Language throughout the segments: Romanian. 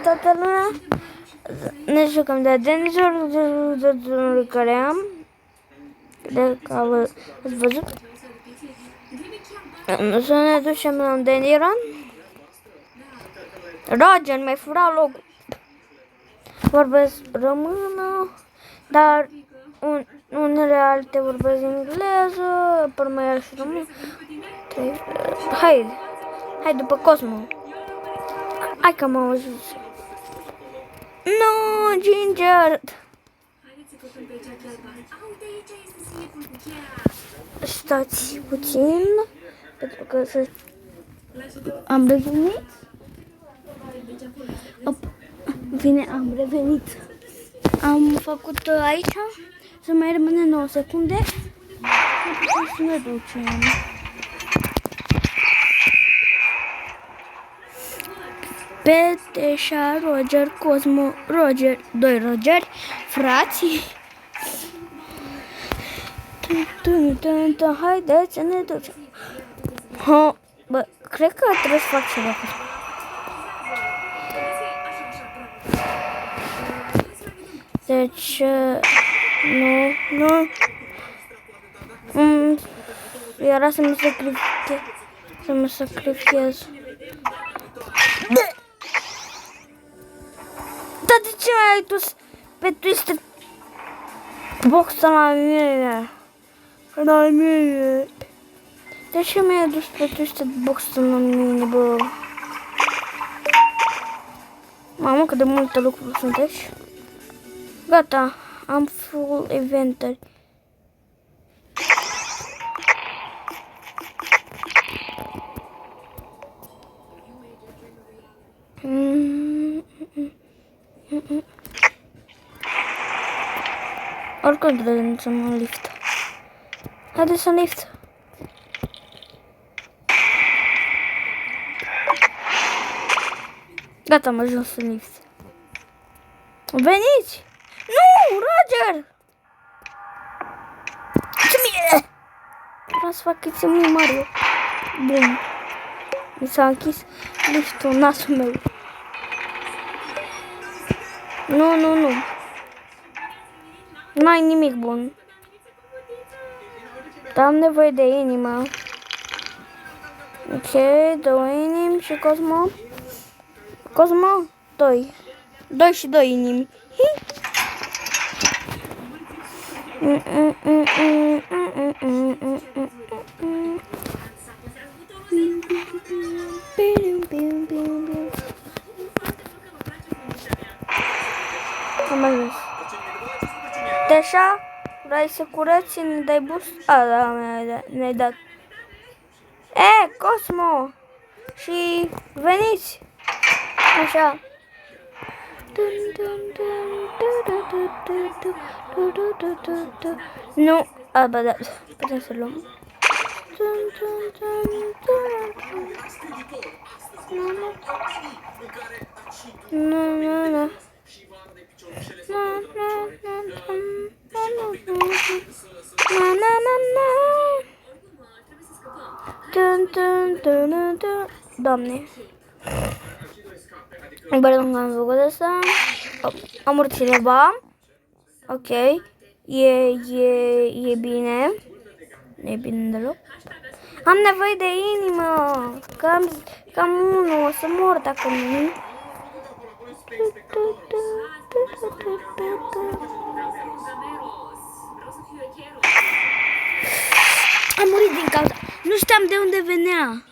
toată lumea. Ne jucăm de dinozaurii care am. Cred că ați văzut. Să ne ducem la Deniran. Roger, mi-ai furat locul. Vorbesc română, dar unele alte vorbesc engleză, apoi mai are și română. Hai după Cosmo. Hai că m-am ajuns. No, Ginger! Stați puțin, pentru că am revenit. Am revenit. Am făcut aici, să mai rămâne 9 secunde. Să ne ducem. Peteșa, Roger, Cosmo, Roger, 2 Rogeri, frații. Haideți să ne ducem. Bă, cred că trebuie să fac ceva. Deci, nu. Era să mă sacrifiez. Dar de ce mai ai dus pe Twisted Box-ul la mine? La mine. De ce mi-ai dus pe Twisted Box-ul la mine, bă? Mamă, cât de multe lucruri sunt aici. Gata, am full inventory. Oricum trebuie să mă lift. Haideți să lift. Gata, am ajuns în lift. Veniți! Nu, Roger! Ce mie? Vreau să fac chestii mult mari. Bun. Mi s-a închis liftul, nasul meu. Nu. N-ai nimic bun. Dar am nevoie de inimă. Ok, 2 inimi și Cosmo. Cosmo, 2. 2 și 2 inimi. Am ajuns. Deja, vrei să curăți, ne dai boost? Da, ne-ai dat. Cosmo! Și veniți! Așa. Nu, da, putem să luăm. Nu. Doamne. Băi, nu am făcut asta. Am urțile, ba. Ok. E bine. Nu e bine deloc. Am nevoie de inimă. Cam unul. O să mor dacă nu. Am murit din cauza. Nu știam de unde venea.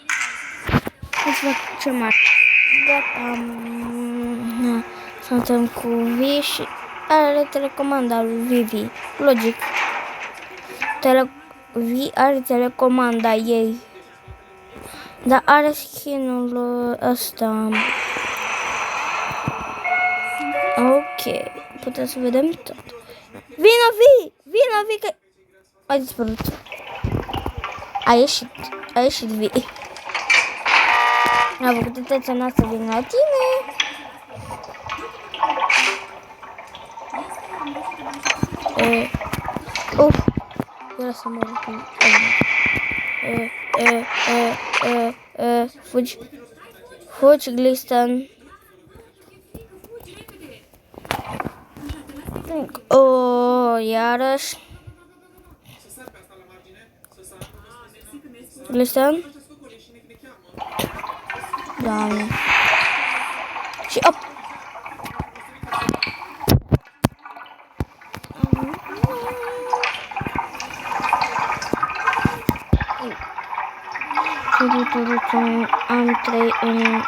Hai să fac ce mare. Gata. Suntem cu Vi și are telecomanda lui Vivi. Logic. Vi are telecomanda ei. Dar are skin-ul ăsta. Ok. Putem să vedem tot. Vino Vi că a dispărut. A ieșit Vi. A făcut tăța noastră din la tine. Era să mă rog. Fugi, Gliston. O, iarăși. Listen. Doamne. Și op. Am 3 în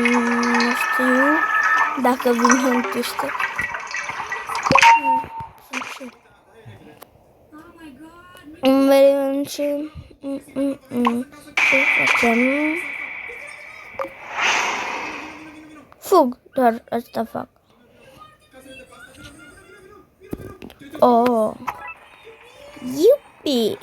nu știu dacă vin hântuște. Vedem ce facem. Fug, doar asta fac. Oh, iupi!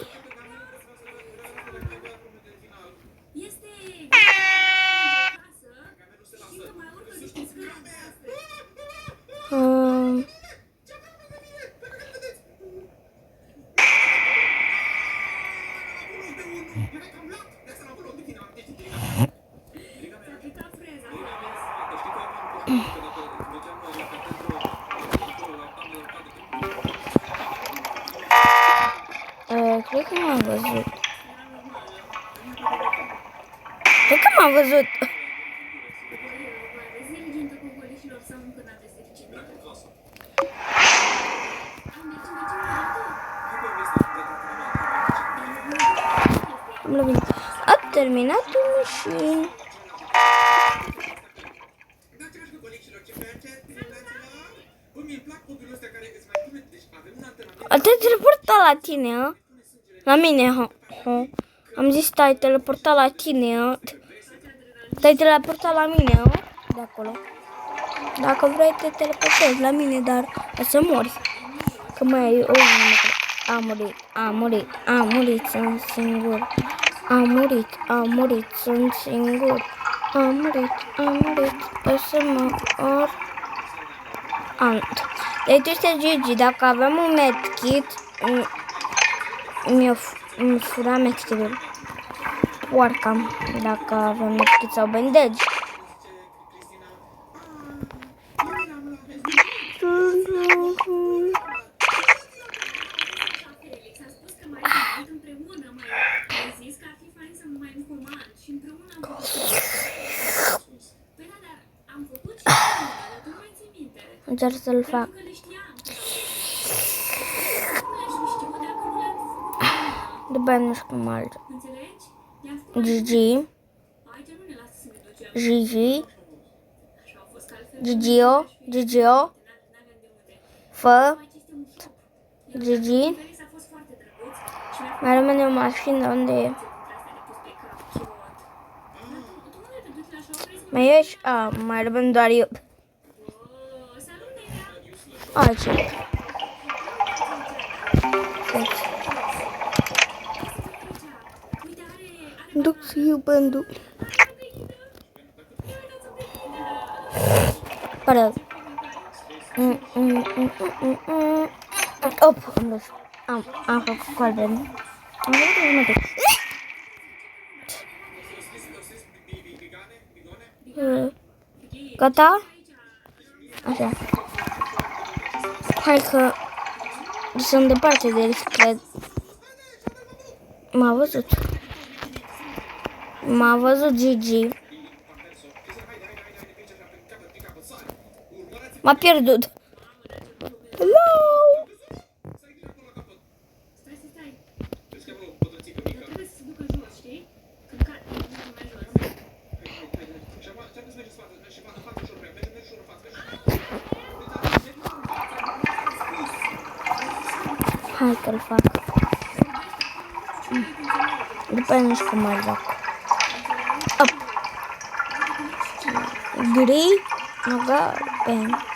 Cred că m-am văzut. Cred că m-am văzut. A terminat și... Te-ai teleportat la tine, a? La mine, ha. Am zis te-ai teleportat la tine, a? Te-ai teleportat la mine, a? De acolo. Dacă vrei te teleportezi la mine, dar o să mori. Că mai am murit, sunt singur. Am murit, sunt singur. Am murit, o să mor. Deci tu este Gigi, dacă avem un medkit, mi-o fura medkitul. Poarca, dacă avem medkit sau bandage. Încerc să-l fac. După aia nu știu cum altă. Gigio, fă, Gigi. Mai rămâne o mașină, unde e? Mai ești? Mai rămân doar eu. Ce? Duc să iau bandul. Pare. Op, am dus. Am făcut coadă. Gata? Așa. Hai că sunt departe de el, cred. M-a văzut Gigi. M-a pierdut. Hello! Hai că-l fac. După aia nu știu cum mai fac. Up. Gri. Noga. Bang.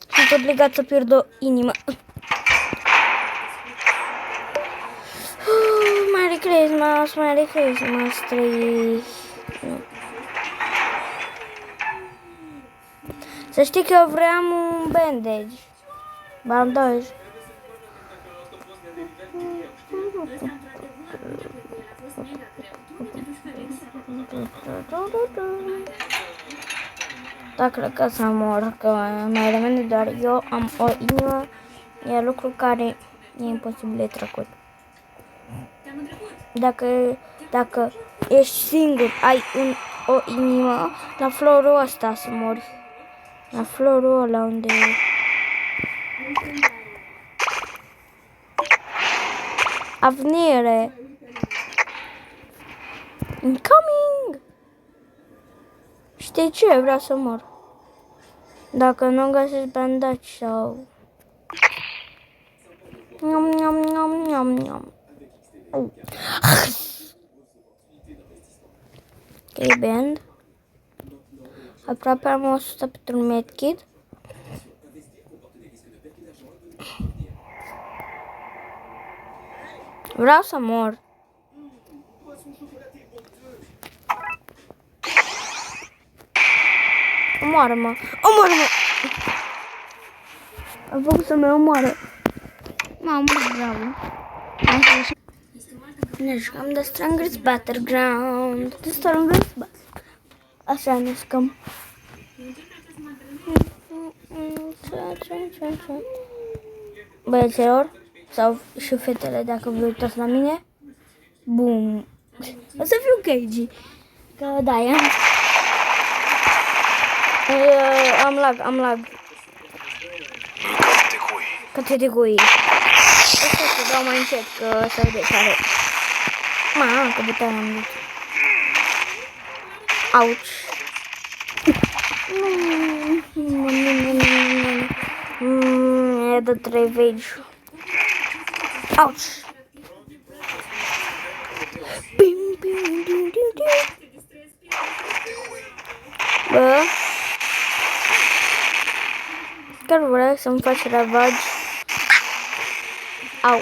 Sunt obligat să pierd o inimă. Merry Christmas, Merry Christmas, trei. Să știi că eu vreau un bandaj. Da, cred că să mor, că mai rămâne doar eu am o inimă, e lucru care e imposibil de trecut. Dacă ești singur, ai o inimă, la florul ăsta să mori. La florul ăla unde e. Avenire. Incoming! Știi ce? Vreau să mor. Dacă nu găsesc bandaci sau... Nom. Ok, band. Aproape am 100 pentru un medkit. Vreau să mor. Omoară-mă! Omoară-mă! Am făcut să mă omoară. M-am murit, bravo. Ne jucăm The Strongest Battleground. The Strongest Battleground. Așa ne jucăm. Băieților, sau și fetele, dacă vă uitați la mine. Bum. O să fiu cagey. Că da, am lag. Categorii. Asta să dau mai încet, că să vedeți care. Mamă, că butoane am zis. Auci. E de 3 vegi. Auci. Bă. Chiar vreau să-mi faci ravagi. Au.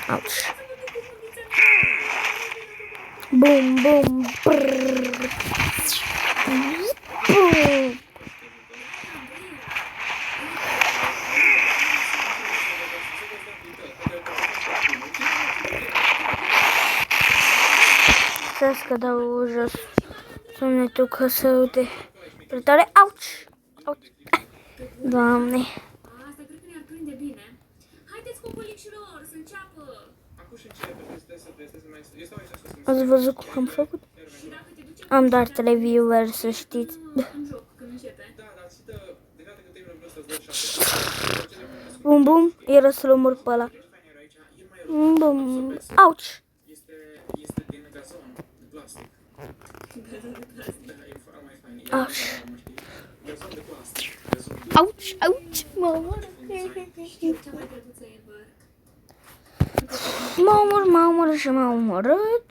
Auci. Bum, bum, brrr. Bum. Să dau jos sunetul că se uite prea tare. Auci! Auci! Doamne! Asta cred că ne-ar prinde bine. Haideți, cocolicilor, să înceapă! Ați văzut cum am făcut? Am doar 3 viewers, să știți. Bum, bum, era să-l omor pe ăla. Bum, bum, auci! Auci, auci, mă omor. M-a omorât și m-a omorât.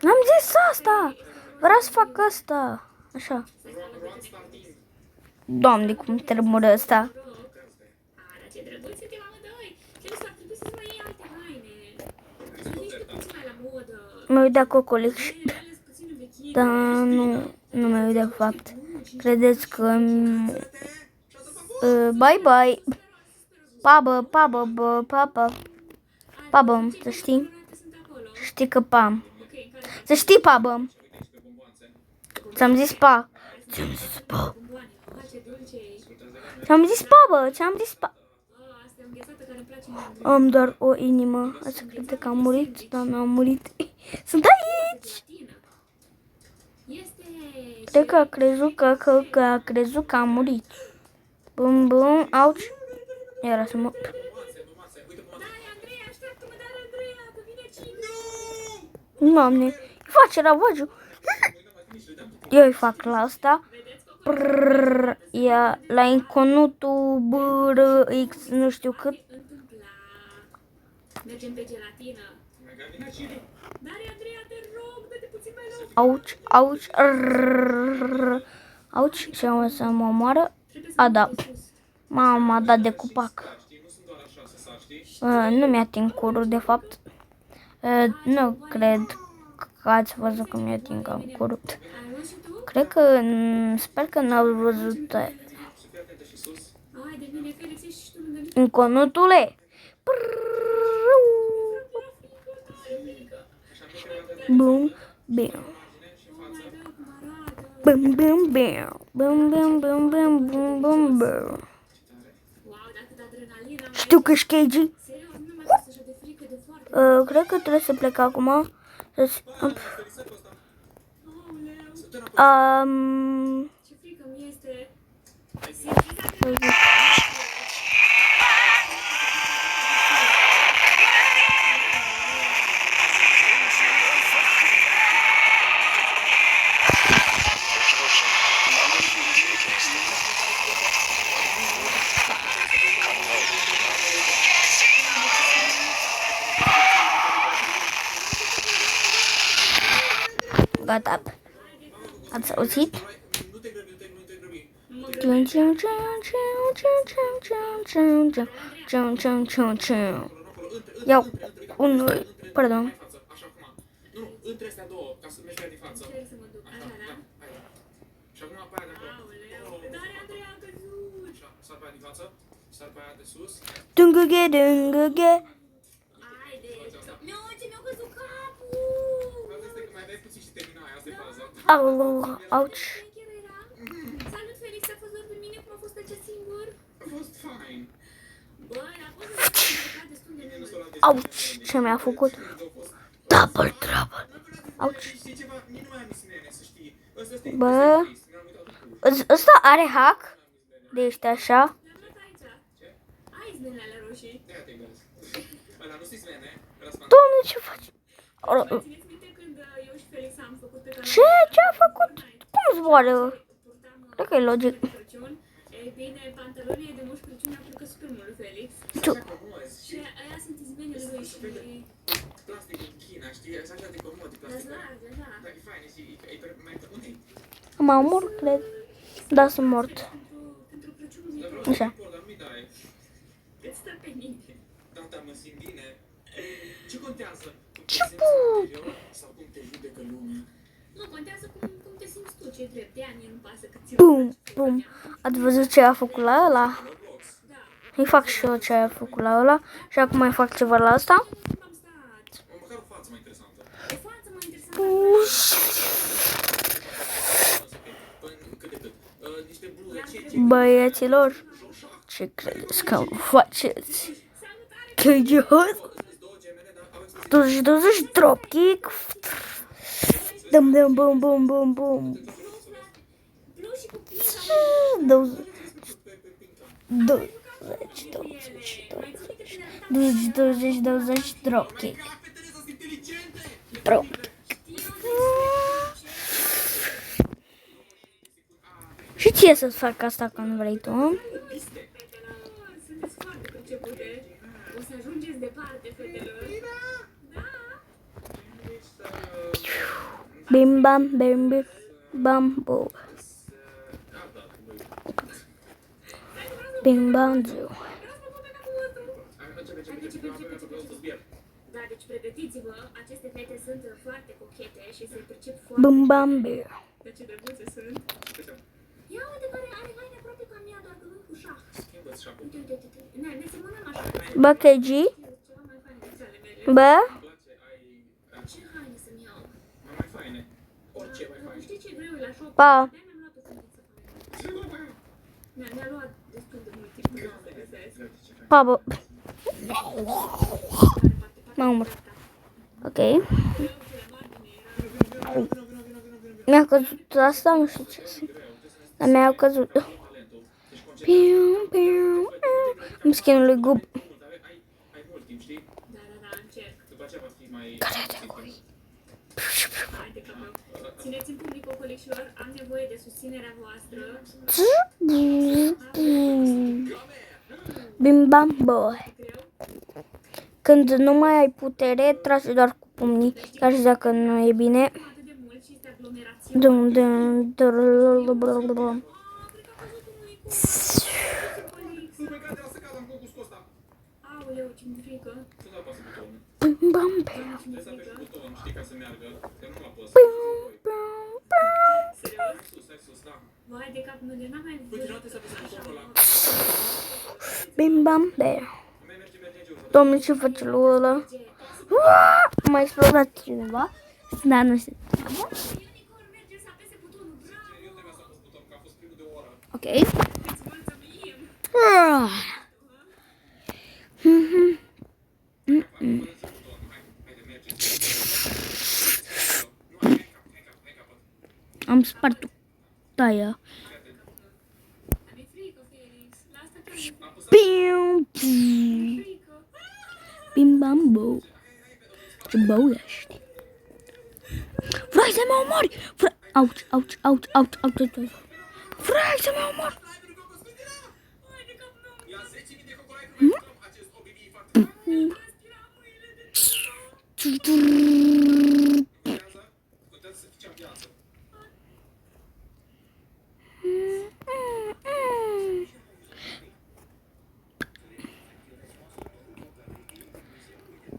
N-am zis asta. Vreau să fac asta. Așa. Doamne, cum tremură ăsta. Mă uit de cocolic și... Dar nu mă uit de fapt. Credeți că... Bye bye. Pabă, să știi. Să știi că pam. Să știi, pabă. Ți-am zis pa. Ți-am zis pa. Am doar o inimă. Asta crede că am murit, dar nu am murit. Sunt aici! Cred că a crezut că am murit. Bum, bum, auci. Era să mă... Doamne, face ravagiu. Eu îi fac la asta. Ia la inconutul BRX nu știu cât. Întâmpla. Mergem pe gelatină. Daria, Andreea, te rog, dă-te puțin mai rău. Auci, auci, auci, și am să mă omoară. A, da. M-a dat de cupac. Nu mi-ating curul, de fapt. Nu cred că ați văzut că mi-ating curul. Ai văzut tu? Cred că, sper că n-au văzut. Ai, de bine, Felix, ești și tu lângă mine. Înconutule. Bum, bim. Bum, bum, bim. Bum, bum, bum, bum, bum, bum, bum. Wow, dacă de adrenalină am Știu că ești KG. serios, nu mai fost așa de frică de foarte. Cred că trebuie să plec acum. Aoleu, ce frică mi este. Gata. Ați auzit? Iau un... Pardon. Nu, între astea două, ca să mergi mai din față. Încerc să mă duc. Așa, da? Și acum pe aia de acolo. Aoleu, Daria, Andreea, a căzut. Așa, sar pe aia din față, sar pe aia de sus. Dungughe, dungughe. Haide. Ce mi-a căzut capul. Asta este că mai aveai puțin și termina aia, asta e faza. Au, auci. Chiar era? Salut, Felix, a fost doar pe mine cum a fost aici singur? A fost fain. Băi, a fost destul de mult. Auci, ce mi-a făcut? Double trouble. Auci. Știi ceva? Nici nu mai am misnene, să știi. Ăsta Bă. este mi-am uitat cu Ăsta are hack? De ești așa? Le-am luat aici. Ai zmenele alea roșii. de aia te gândesc. Ăla nu știi smene, ăla sunt Doamne, ce faci? Mai țineți minte când eu și Felix am făcut pe canal? Ce? Ce a făcut? Cum zboară? Cred că e logic. Crăciun. Ei bine, pantalonii de Moș Crăciun i-au plăcut super mult lui Felix. așa comozi. Și aia sunt izmenele lui și... Plastic în China, știi? Sunt așa de comodi, Dar plastic. large, da. Dar e fain, și e mai pe unei. M-am mort, cred. Da, sunt mort. Pentru Crăciunul viitor. Așa. Dar nu-i dai. Îți stă pe mine. Tata, mă simt bine. Ce contează? Ce Cum te simți interior sau cum te judecă lumea? Nu, contează cum te simți tu, ce drept. De ani nu pasă cât ți Bum, bum. Ați văzut ce a făcut la ăla? Roblox. Da. Îi fac și eu ce a făcut la ăla. Și acum mai fac ceva la asta. Am stat. Măcar o față mai interesantă. O față mai interesantă. Cât de cât. Niște bluze. Ce? Băieților, ce credeți că îmi faceți? Că eu... Sunt două gemene, dar au 20 dropkick. Dum dum bum bum bum bum. Plus și cu pizza. 20 20 dropkick. fetele sunt inteligente. Drop. Și ție să-ți fac asta când vrei tu? Fetelor, sunteți foarte pricepute. O să ajungeți departe, fetelor. Da. Bim bam bim bim bam bo. Bim bam ziu. Da, deci pregătiți-vă, aceste fete sunt foarte cochete și se pricep foarte Bim bam bim. de ce drăguțe sunt. Ia uite care are haine aproape ca mea, doar că nu cu șah. Schimbă-ți șapul. Uite, uite, uite. Ne semănăm așa. Bă, KG? Ceva mai fain decât ale mele. Bă? Îmi place, ai Ce haine să-mi iau? mai faine. Orice mai fain. Știi ce greu e la shop? Pa. De-aia mi-am luat o fetiță faină. Mi-a luat destul de mult timp până să găsesc. Pa, bă. M-am omorât. Ok. Mi-a căzut asta, nu știu ce. Dar mi-a căzut. Piu, piu. Îmi skin lui Gub. Ai mult timp, știi? Da, încerc. După aceea va fi mai... Categorii. Haide că mă... Țineți-mi pumnii, cocolicilor, am nevoie de susținerea voastră. Bim bam boy. Greu? Când nu mai ai putere, tragi doar cu pumnii, chiar și dacă nu e bine. Atât de mult și este aglomerație. Dum, dum, dum. Cred că a căzut un mâicuț. Cocolix. Nu, pe care să cad, am concurs cu ăsta. Aoleu, ce-mi frică. Ce să apasă butonul? Bim bam bam. Doamne, ce-mi Trebuie să apeși frică. buton, știi, ca să meargă, că nu apăs. Serios? Hai sus, da. Vai de cap, nu, deci n-am mai Uite, nu văzut trebuie să apăsi așa. butonul ăla. Bim bam bam. Mai merge mergeu. Domnul, ce face lui ăla? M-a explodat cineva. Da, nu știu. Unicorn merge să apese butonul, bravo! Eu trebuia să apăs butonul, că a fost primul de o oră. Ok. Îți mulțumim! Haide, merge. Nu, hai capăt. Am spart taia. Mi-e frică, Felix. La asta chiar mi-e Bim. frică. Bim bam bo. Ce bău ești? Vrei să mă omori? Auci, auci, auci, auci, auci, auci. Vrei să mă omori? Vai de cap, nu! Ia 10.000 de cocolai când mai jucăm acest obibii foarte mare. Transpira mâinile de tot. Contează să fii cea în viață.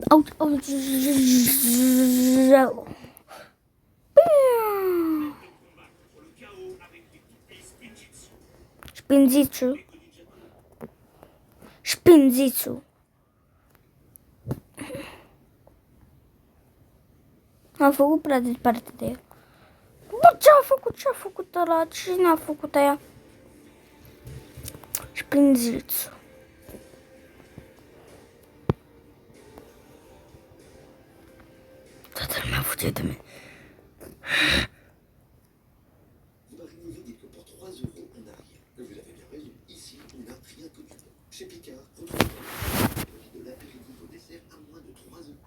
Auci, auci. Șpinzițu. Șpinzițu. Am făcut prea departe de el. Bă, ce-a făcut? Ce-a făcut ăla? Cine a făcut aia? Șpinzițu. Toată lumea fuge de mine. Vous nous dites que pour 3 euros, on n'a rien. Mais vous avez bien raison. Ici, on n'a rien que du bon. Chez Picard, retrouvez de l'apéritif au dessert à moins de 3 euros.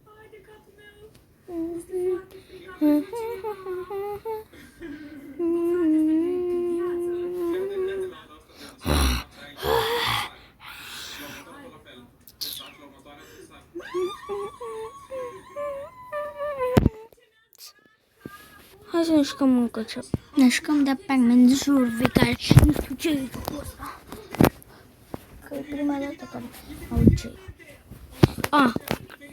Vai de capul meu. Este foarte frică. Hai să ne jucăm încă ce. Ne jucăm de Pac-Man Jurve, care nu știu ce e jocul ăsta. Că e prima dată care aud ce e. Ah,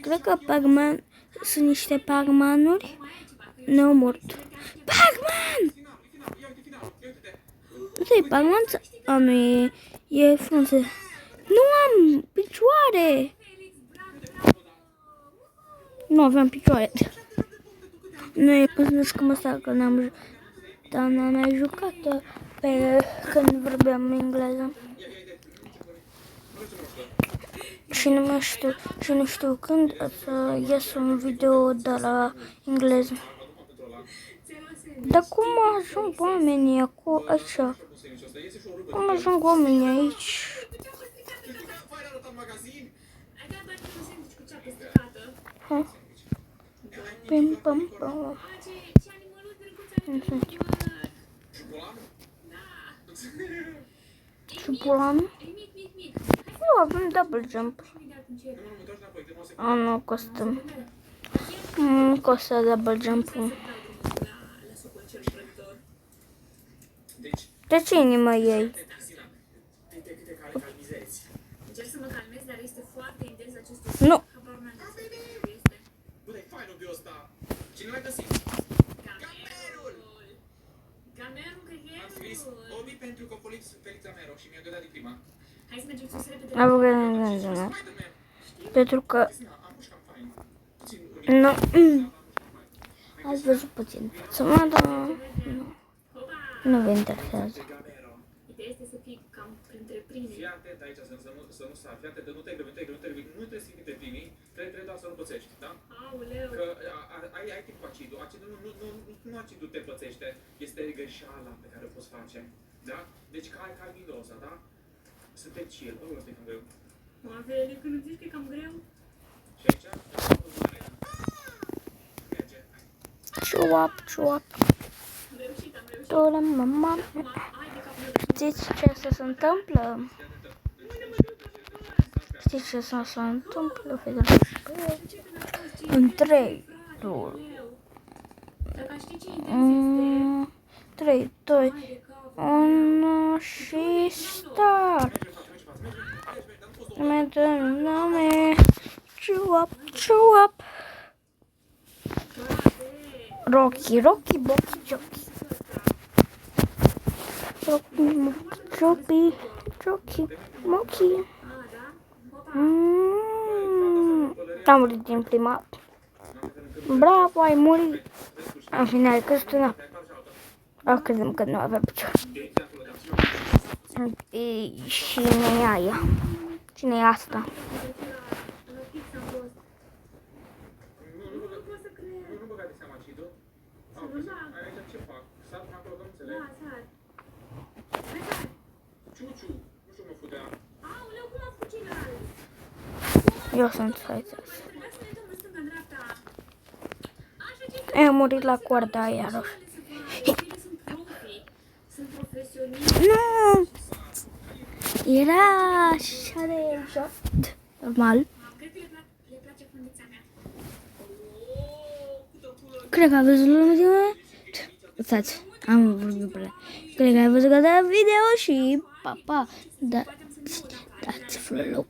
cred că Pac-Man sunt niște Pac-Man-uri neomort. Pac-Man! Nu e Pac-Man? A, nu e, e frunze. Nu am picioare! Nu aveam picioare. Nu e până nu știu cum asta, că n-am mai jucat pe când vorbeam engleză. Și nu mai știu, și nu știu când să ies un video de la engleză. Dar cum ajung oamenii acolo, așa? Cum ajung oamenii aici? Ai dat doar un sandwich cu ceapă stricată. Ha? Pim pam pam. Ce animăluț drăguț ai făcut. Da. Șupulan? E mic. Nu, avem double jump. Hai de atunci. A, nu costă. Nu costă double jump-ul. La socul cel prăjitor. De ce inima ei? Încerc să mă calmez, dar este foarte intens acest Nu. habar n-am despre ce este. Bă, dar e fain obiul ăsta. Cine l-a găsit? Gamerul, cred că e Am scris obi pentru Cocolix Felix Amero și mi-a gădat din prima. Hai să mergem sus repede. Am văzut. Spider-Man. Pentru că... Am mușcat fain. Puțin unic. Nu. Ați văzut puțin. Să mă dar... Nu vă interesează. Ideea este să fii cam printre primii. Fii atent aici, să nu sar. Fii atent, nu te grăbi. Nu trebuie să fii printre primii. Trebuie doar să nu pățești, da? Aoleu. Că ai timp cu acidul. Acidul nu acidul te pățește. Este greșeala pe care o poți face. Da? Deci ca Mendoza, da? Suntem chill. Ăla este cam greu. Mă, Veli, când îmi zici că e cam greu. Și aici? ciuap, ciuap. Dola mama. Știți ce se întâmplă? Știți ce se întâmplă? În 3, 2, 3, 2, 1 și start. Nume, ciuap, ciuap. Rocky, Rocky, Bocky, Jockey. Rocky, Jockey, Mocky. Am murit din prima. Bravo, ai murit. În final, Cristina. Credem că nu avea picior. Și cine e aia? Cine e asta? Nu băga de seama, Cidu. Aici ce fac? Sar acolo, că nu înțeleg. Ciuciu, nu știu cum mă fudea. Aoleu, cum a fugit la el? Eu sunt faiță. Ai murit la coarda aia roșie. Sunt profesioniști. Nu! Era așa de joc. Normal. Cred că le place fundița mea. Cred că a văzut lumea. Stați, am vorbit prea. Cred că ai văzut că video și pa, pa. Dați follow.